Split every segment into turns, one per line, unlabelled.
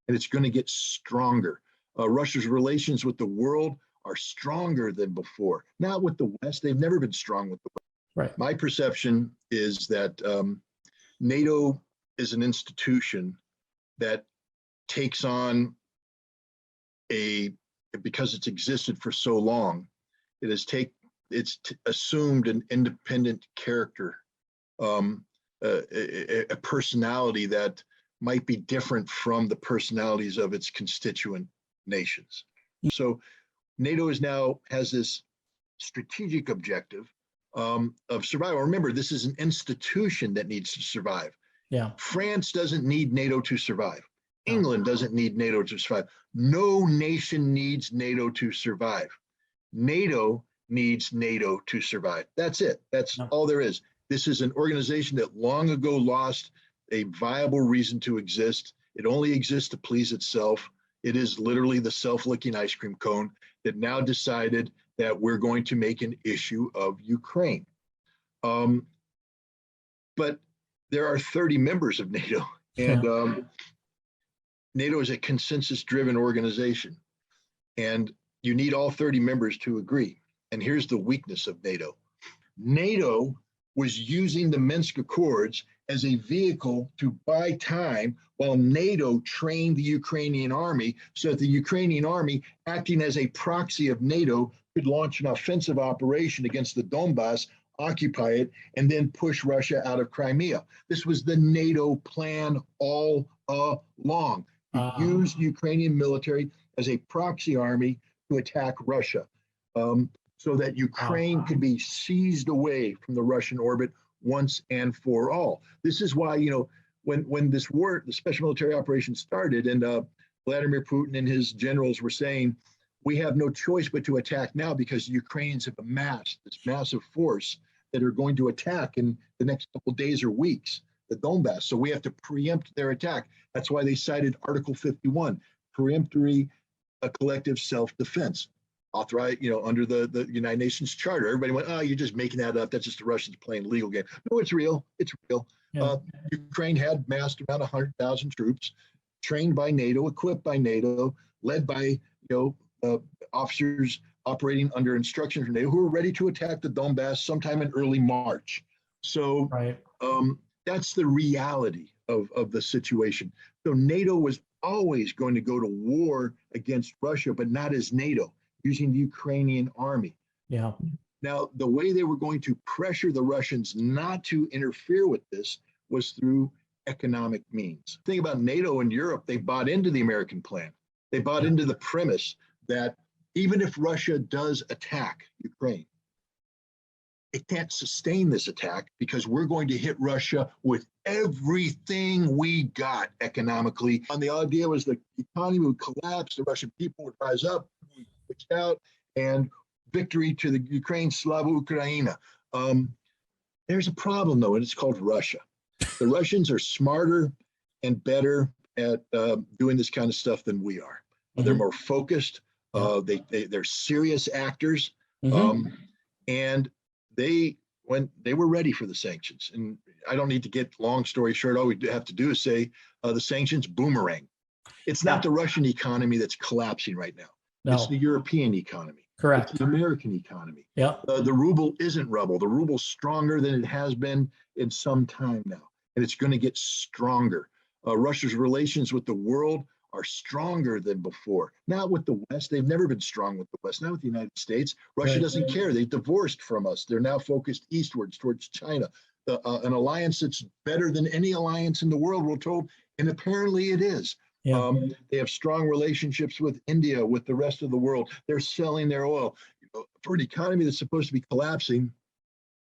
and it's going to get stronger. Russia's relations with the world are stronger than before. Not with the West. They've never been strong with the West.
Right.
My perception is that NATO is an institution that takes on because it's existed for so long, it's assumed an independent character, a personality that might be different from the personalities of its constituent nations. So NATO has this strategic objective of survival. Remember, this is an institution that needs to survive.
Yeah.
France doesn't need NATO to survive. England doesn't need NATO to survive. No nation needs NATO to survive. NATO needs NATO to survive. That's it. That's all there is. This is an organization that long ago lost a viable reason to exist. It only exists to please itself. It is literally the self-licking ice cream cone that now decided that we're going to make an issue of Ukraine. But there are 30 members of NATO, and NATO is a consensus-driven organization, and you need all 30 members to agree. And here's the weakness of NATO. NATO was using the Minsk Accords as a vehicle to buy time while NATO trained the Ukrainian army so that the Ukrainian army, acting as a proxy of NATO, could launch an offensive operation against the Donbass, occupy it, and then push Russia out of Crimea. This was the NATO plan all along. To use the Ukrainian military as a proxy army to attack Russia, so that Ukraine could be seized away from the Russian orbit once and for all. This is why, when this war, the special military operation started, and Vladimir Putin and his generals were saying, we have no choice but to attack now because the Ukrainians have amassed this massive force that are going to attack in the next couple of days or weeks, the Donbass. So we have to preempt their attack. That's why they cited Article 51, peremptory collective self-defense, authorized, under the United Nations Charter. Everybody went, oh, you're just making that up. That's just the Russians playing a legal game. No, it's real. It's real. Yeah. Ukraine had massed about 100,000 troops, trained by NATO, equipped by NATO, led by officers operating under instructions from NATO, who were ready to attack the Donbass sometime in early March. So that's the reality of the situation. So NATO was always going to go to war against Russia, but not as NATO, using the Ukrainian army.
Yeah.
Now, the way they were going to pressure the Russians not to interfere with this was through economic means. Think about NATO and Europe, they bought into the American plan. They bought into the premise that even if Russia does attack Ukraine, it can't sustain this attack because we're going to hit Russia with everything we got economically. And the idea was the economy would collapse, the Russian people would rise up, switch out, and victory to the Ukraine, Slava Ukraina. There's a problem though, and it's called Russia. The Russians are smarter and better at doing this kind of stuff than we are. They're more focused. They're serious actors, and when they were ready for the sanctions. And I don't need to get long story short. All we have to do is say the sanctions boomerang. It's not the Russian economy that's collapsing right now. No. It's the European economy.
Correct.
It's the American economy.
Yeah.
The ruble isn't rebel. The ruble's stronger than it has been in some time now, and it's going to get stronger. Russia's relations with the world are stronger than before. Not with the West. They've never been strong with the West. Not with the United States. Russia doesn't care. They've divorced from us. They're now focused eastwards towards China. An alliance that's better than any alliance in the world, we're told, and apparently it is. Yeah. They have strong relationships with India, with the rest of the world. They're selling their oil. For an economy that's supposed to be collapsing,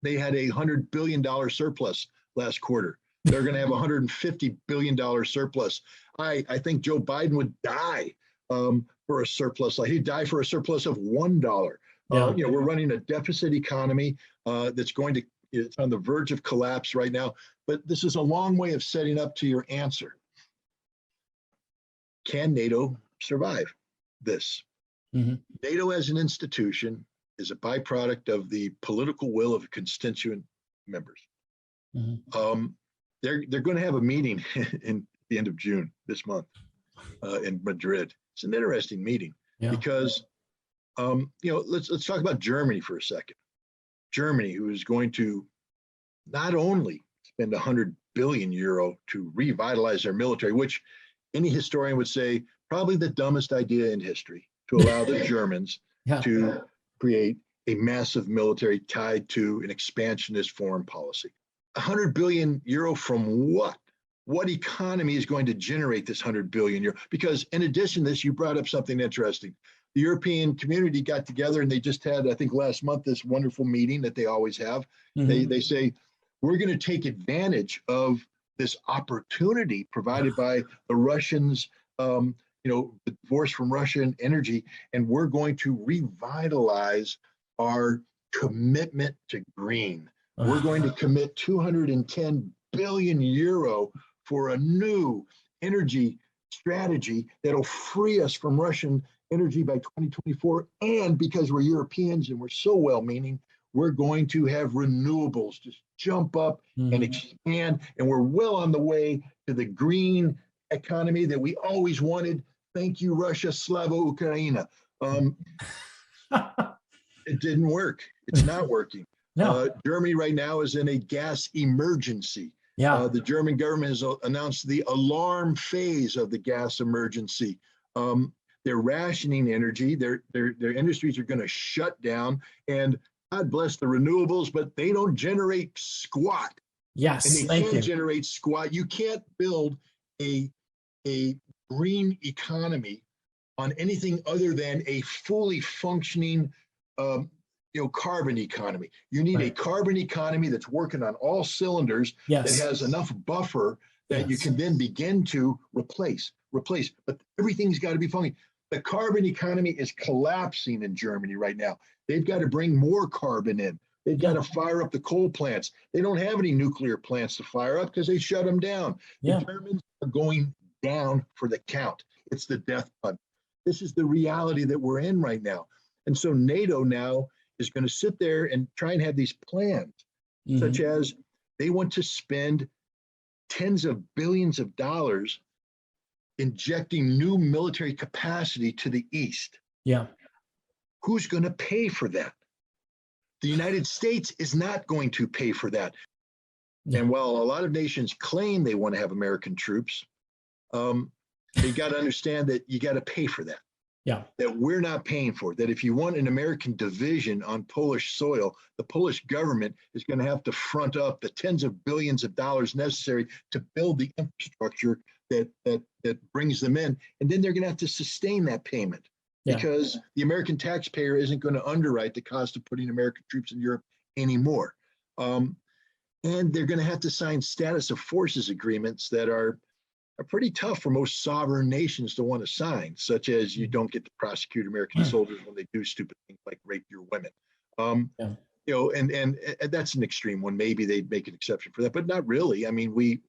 they had a $100 billion surplus last quarter. They're going to have a $150 billion surplus. I think Joe Biden would die for a surplus. Like he'd die for a surplus of $1. We're running a deficit economy that's it's on the verge of collapse right now. But this is a long way of setting up to your answer. Can NATO survive this? NATO as an institution is a byproduct of the political will of constituent members. They're going to have a meeting in the end of June this month. in Madrid. It's an interesting meeting because, let's talk about Germany for a second. Germany, who is going to not only spend 100 billion euro to revitalize their military, which any historian would say probably the dumbest idea in history, to allow the Germans to create a massive military tied to an expansionist foreign policy. 100 billion euro from what? What economy is going to generate this 100 billion euro? Because in addition to this, you brought up something interesting. The European community got together and they just had, I think last month, this wonderful meeting that they always have. They say, we're going to take advantage of this opportunity provided by the Russians, the divorce from Russian energy, and we're going to revitalize our commitment to green. We're going to commit 210 billion euro for a new energy strategy that'll free us from Russian energy by 2024. And because we're Europeans and we're so well-meaning, we're going to have renewables just jump up and expand. And we're well on the way to the green economy that we always wanted. Thank you, Russia, Slava Ukraina. It didn't work. It's not working. No. Germany right now is in a gas emergency. The German government has announced the alarm phase of the gas emergency. They're rationing energy. Their industries are going to shut down. And God bless the renewables, but they don't generate squat.
Yes,
and they can't generate squat. You can't build a green economy on anything other than a fully functioning carbon economy. You need a carbon economy that's working on all cylinders, that has enough buffer that you can then begin to replace. But everything's got to be functioning. The carbon economy is collapsing in Germany right now. They've got to bring more carbon in. They've got to fire up the coal plants. They don't have any nuclear plants to fire up because they shut them down. The Germans are going down for the count. It's the death hunt. This is the reality that we're in right now. And so NATO now is going to sit there and try and have these plans, such as they want to spend tens of billions of dollars injecting new military capacity to the East. Who's going to pay for that? The United States is not going to pay for that. And while a lot of nations claim they want to have American troops, they got to understand that you got to pay for that. That we're not paying for it. That if you want an American division on Polish soil, the Polish government is going to have to front up the tens of billions of dollars necessary to build the infrastructure that brings them in. And then they're going to have to sustain that payment because the American taxpayer isn't going to underwrite the cost of putting American troops in Europe anymore. And they're going to have to sign status of forces agreements that are pretty tough for most sovereign nations to want to sign, such as you don't get to prosecute American soldiers when they do stupid things like rape your women. And that's an extreme one. Maybe they'd make an exception for that, but not really. I mean, we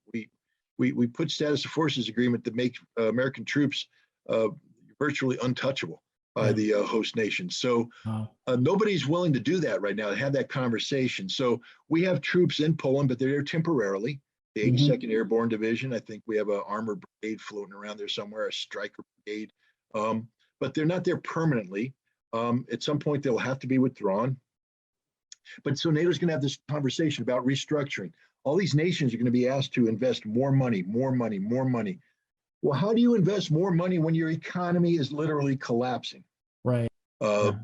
put status of forces agreement that makes American troops virtually untouchable by the host nation. So nobody's willing to do that right now, to have that conversation. So we have troops in Poland, but they're there temporarily. The 82nd Airborne Division, I think we have an armor brigade floating around there somewhere, a striker brigade, but they're not there permanently. At some point, they'll have to be withdrawn. But so NATO's going to have this conversation about restructuring. All these nations are going to be asked to invest more money. Well, how do you invest more money when your economy is literally collapsing?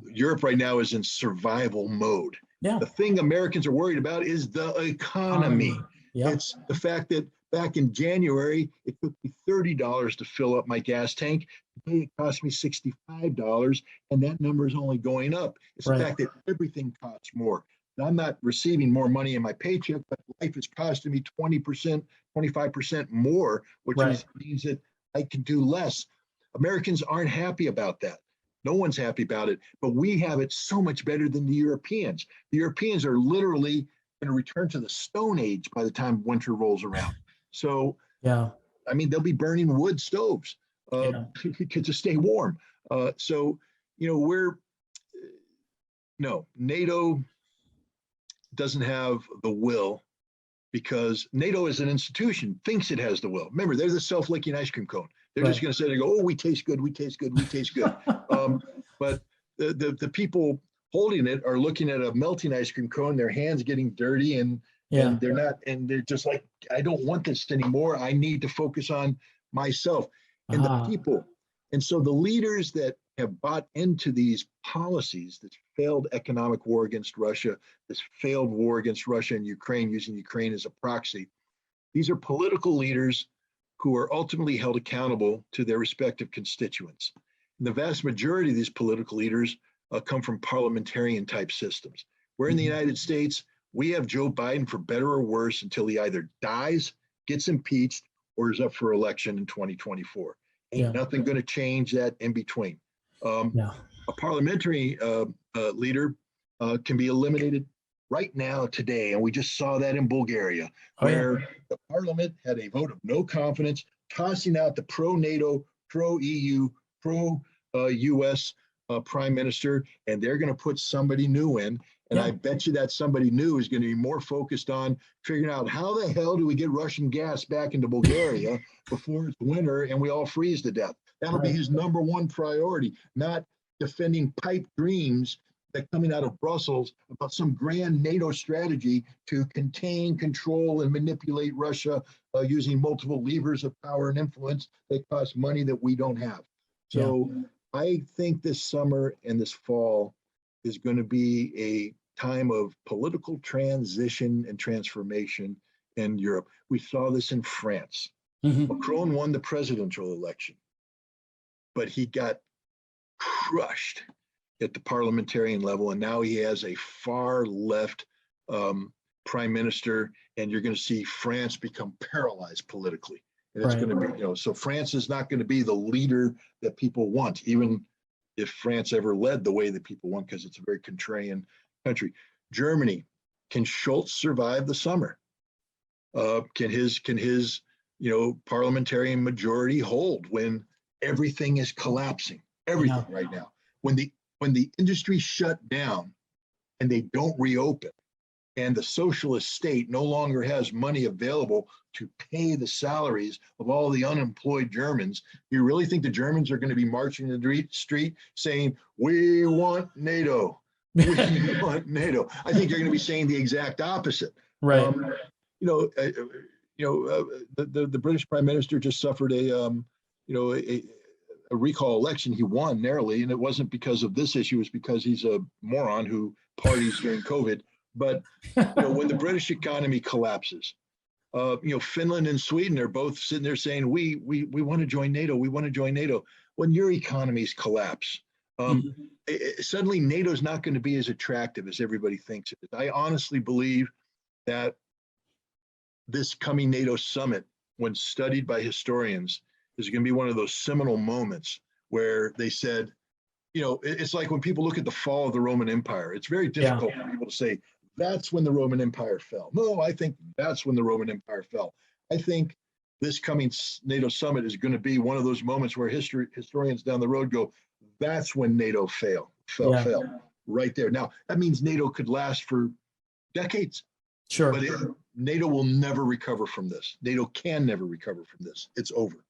Europe right now is in survival mode. The thing Americans are worried about is the economy. It's the fact that back in January, it took me $30 to fill up my gas tank. Today it cost me $65, and that number is only going up. It's the fact that everything costs more. I'm not receiving more money in my paycheck, but life is costing me 20%, 25% more, which means that I can do less. Americans aren't happy about that. No one's happy about it, but we have it so much better than the Europeans. The Europeans are literally going to return to the Stone Age by the time winter rolls around. So, I mean, they'll be burning wood stoves to stay warm. NATO doesn't have the will because NATO as an institution thinks it has the will. Remember, they're the self-licking ice cream cone. They're just going to say, they go, oh, we taste good, we taste good, we taste good. But the people holding it are looking at a melting ice cream cone, their hands getting dirty, and they're not, and they're just like, I don't want this anymore. I need to focus on myself and the people. And so the leaders that have bought into these policies, this failed economic war against Russia, this failed war against Russia and Ukraine, using Ukraine as a proxy, these are political leaders who are ultimately held accountable to their respective constituents. And the vast majority of these political leaders come from parliamentarian type systems. We're in the United States, we have Joe Biden for better or worse until he either dies, gets impeached, or is up for election in 2024. Ain't nothing going to change that in between. A parliamentary leader can be eliminated right now, today. And we just saw that in Bulgaria, where the parliament had a vote of no confidence, tossing out the pro-NATO, pro-EU, pro-US prime minister, and they're going to put somebody new in. And I bet you that somebody new is going to be more focused on figuring out how the hell do we get Russian gas back into Bulgaria before it's winter and we all freeze to death. That'll be his number one priority, not defending pipe dreams that coming out of Brussels about some grand NATO strategy to contain, control, and manipulate Russia using multiple levers of power and influence that cost money that we don't have. So I think this summer and this fall is going to be a time of political transition and transformation in Europe. We saw this in France. Macron won the presidential election, but he got crushed at the parliamentarian level, and now he has a far left prime minister, and you're going to see France become paralyzed politically. And it's going to be, so France is not going to be the leader that people want, even if France ever led the way that people want, because it's a very contrarian country. Germany, can Schultz survive the summer? Can his parliamentarian majority hold when everything is collapsing? Everything right now. When the industry shut down and they don't reopen, and the socialist state no longer has money available to pay the salaries of all the unemployed Germans, you really think the Germans are going to be marching in the street saying, we want NATO, we want NATO? I think they're going to be saying the exact opposite. The British Prime Minister just suffered a recall election. He won narrowly, and it wasn't because of this issue. It was because he's a moron who parties during COVID. But when the British economy collapses, Finland and Sweden are both sitting there saying, we want to join NATO. We want to join NATO. When your economies collapse, suddenly NATO is not going to be as attractive as everybody thinks it is. I honestly believe that this coming NATO summit, when studied by historians, is going to be one of those seminal moments where they said, it's like when people look at the fall of the Roman Empire, it's very difficult for people to say, that's when the Roman Empire fell. No, I think that's when the Roman Empire fell. I think this coming NATO summit is going to be one of those moments where historians down the road go, that's when NATO fell right there. Now, that means NATO could last for decades. Sure. But NATO will never recover from this. NATO can never recover from this. It's over.